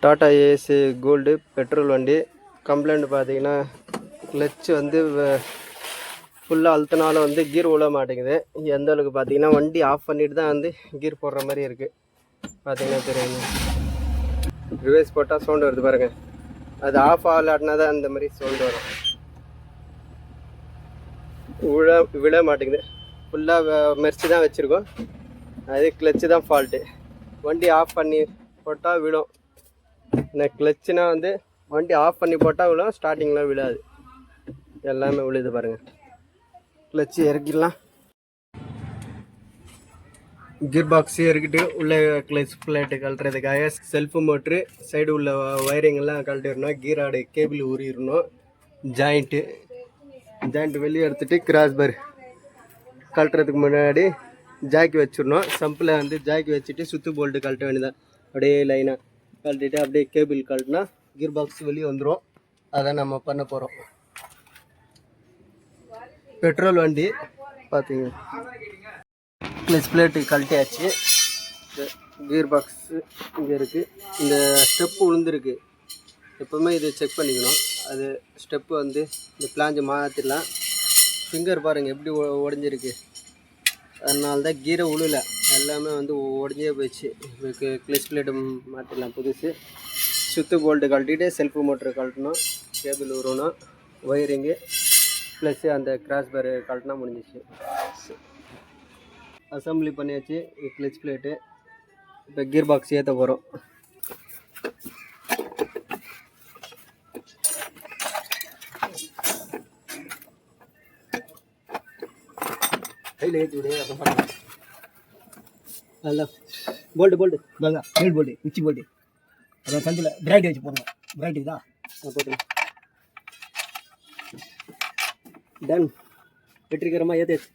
Tata AC gold petrol வண்டி. Complaint பார்த்தீங்கன்னா clutch வந்து ஃபுல்லாக அழுத்தினாலும் வந்து கீர் விழ மாட்டேங்குது. எந்த அளவுக்கு பார்த்தீங்கன்னா வண்டி ஆஃப் பண்ணிட்டு தான் வந்து கீர் போடுற மாதிரி இருக்குது. பார்த்தீங்கன்னா தெரியும், ரிவர்ஸ் போட்டால் சவுண்டு வருது பாருங்கள். அது ஆஃப் ஆகலாட்டினா தான் அந்த மாதிரி சவுண்டு வரும். விழ மாட்டேங்குது. ஃபுல்லாக மெர்ச்சி தான் வச்சுருக்கோம். அது கிளச்சு தான் ஃபால்ட்டு. வண்டி ஆஃப் பண்ணி போட்டால் விழும். இந்த கிளச்சுனா வந்து வண்டி ஆஃப் பண்ணி போட்டால் விழும், ஸ்டார்டிங்கில் விழாது. எல்லாமே விழுது பாருங்கள். கிளச்சு இறக்கிடலாம். கியர் பாக்ஸு இறக்கிட்டு உள்ளே கிளச் பிளேட்டு கழட்டுறதுக்காக செல்ஃபு மோட்ரு சைடு உள்ள ஒயரிங்கெல்லாம் கழட்டிடணும். கீர் ஆடு கேபிள் உரிடணும். ஜாயிண்ட்டு வெளியே எடுத்துகிட்டு கிராஸ் பார் கழட்டுறதுக்கு முன்னாடி ஜாக்கி வச்சிடணும். சம்பில் வந்து ஜாக்கி வச்சுட்டு சுற்று போல்ட்டு கழட்ட வேண்டியதான். அப்படியே லைனாக கழட்டிட்டு அப்படியே கேபிள் கழட்டினா கீர் பாக்ஸ் வெளியே வந்துடும். அதான் நம்ம பண்ண போகிறோம். பெட்ரோல் வண்டி பார்த்தீங்க. கிளச் பிளேட்டு கழட்டியாச்சு. கீர் பாக்ஸு இங்கே இருக்குது. இந்த ஸ்டெப்பு விழுந்துருக்கு. எப்போவுமே இதை செக் பண்ணிக்கணும். அது ஸ்டெப்பு வந்து இந்த பிளாஞ்சை மாற்றிடலாம். ஃபிங்கர் பாருங்கள் எப்படி உடஞ்சிருக்கு. அதனால தான் கீரை உழுல, எல்லாமே வந்து உடஞ்சே போயிடுச்சு. இதுக்கு கிளச் பிளேட்டு மாற்றிடலாம் புதுசு. சுற்று போல்ட்டு கழட்டிட்டு செல்ஃபு மோட்ரு கழட்டணும். கேபிள் உருவணும். ஒயரிங்கு ப்ளஸ்ஸு அந்த கிராஸ் பேர் கழட்டினா முடிஞ்சிச்சு. அசம்பிளி பண்ணியாச்சு. Clutch plate. இப்போ கீர் பாக்ஸ் ஏற்ற போகிறோம். கையில் ஏற்றி விடு. அதில் போல்ட்டு வாங்க. ஹெல் போல்ட்டு, உச்சி போல்ட்டு. அதான் சந்தில் பிரைட் வச்சு போடணும். பிரைட்டு தான் போட்டு டன். வெற்றிகரமாக ஏற்றியாச்சு.